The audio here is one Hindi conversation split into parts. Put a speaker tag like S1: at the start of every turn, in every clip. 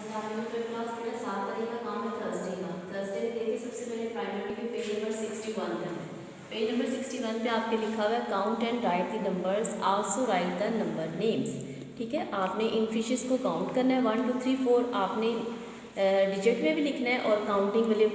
S1: क्लास बेटा 7 तारीख का काम है थर्सडे का। थर्सडे में देखिए सबसे पहले प्राइमरी के पेज नंबर 61 पे है। पेज नंबर 61 पे आपके लिखा हुआ है count and right the numbers, also right the number names. ठीक है, आपने इन फिशेस को काउंट करना है 1 2 3 4। आपने डिजिट में भी लिखना है और काउंटिंग वाली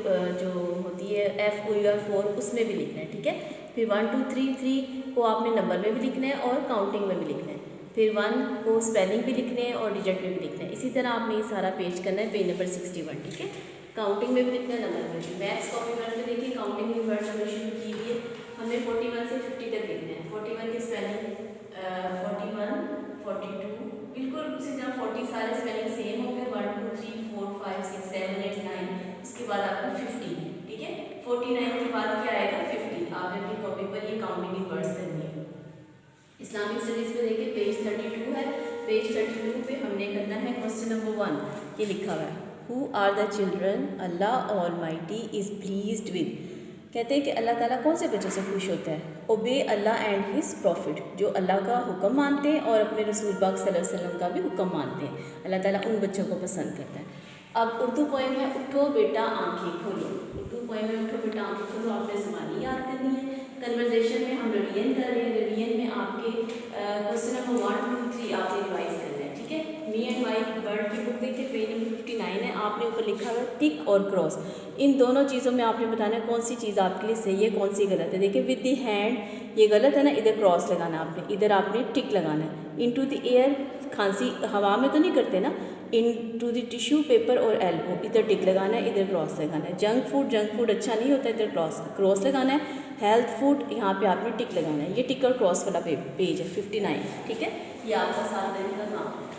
S1: जो होती है FOUR उसमें भी लिखना है। ठीक है, फिर 1 2 3 को आपने नंबर में भी लिखना है और काउंटिंग में भी लिखना है। फिर 1 को स्पेलिंग भी लिखने हैं और डिजिट में भी लिखना है। इसी तरह आपने ये सारा पेज करना है पेज नंबर 61। ठीक है, काउंटिंग में भी लिखना है, नंबर में भी। मैथ्स कॉपी वर्ड में देखिए काउंटिंग की वर्ड हमने शुरू की हुई है। हमने 41 से 50 तक लिखना है। 41 की स्पेलिंग 41 42 बिल्कुल उसी तरह 40 सारे स्पेलिंग सेम हो गए 1 2 3 4 5 6 7 8 9। उसके बाद आपका 50। ठीक है, 49 के बाद क्या आएगा 50। आपने अपनी कॉपी पर ये काउंटिंग की वर्ड्स करनी है। इस्लामिक स्टडीज़ पे देखिए पेज 32 है। पेज 32 पे हमने करना है क्वेश्चन नंबर 1। ये लिखा हुआ है who are the children Allah almighty is pleased with. कहते हैं कि अल्लाह ताला कौन से बच्चों से खुश होता है? ओबे अल्लाह एंड हिज प्रॉफिट, जो अल्लाह का हुक्म मानते हैं और अपने रसूल पाक सल्लल्लाहु अलैहि वसल्लम का भी हुक्म मानते हैं। अल्लाह ताला उन बच्चों को पसंद करता है। अब उर्दू पोएम है उठो बेटा आंखें खोलो। उर्दू पोएम है उठो बेटा आंखें खोलो, आपने ज़बानी याद करनी है। कन्वर्सेशन में हम रिवीजन कर रहे हैं। रिवीजन में आपके क्वेश्चन नंबर 1 2 3 आपने रिवाइज करना है। ठीक है, मी एंड माई वर्ड की बुक देखिए पेज नंबर 59 है। आपने ऊपर लिखा हुआ है टिक और क्रॉस। इन दोनों चीज़ों में आपने बताना है कौन सी चीज़ आपके लिए सही है कौन सी गलत है। देखिए विद दी हैंड ये गलत है ना, इधर क्रॉस लगाना है आपने, इधर आपने टिक लगाना है। इनटू द एयर, खांसी हवा में तो नहीं करते ना। इनटू द टिश्यू पेपर और एल्बो, इधर टिक लगाना है इधर क्रॉस लगाना है। जंक फूड अच्छा नहीं होता, इधर क्रॉस लगाना है। हेल्थ फूड यहाँ पे आपने टिक लगाना है। ये टिक और क्रॉस वाला पेज है 59। ठीक है, ये आपका 7 दिन का काम है।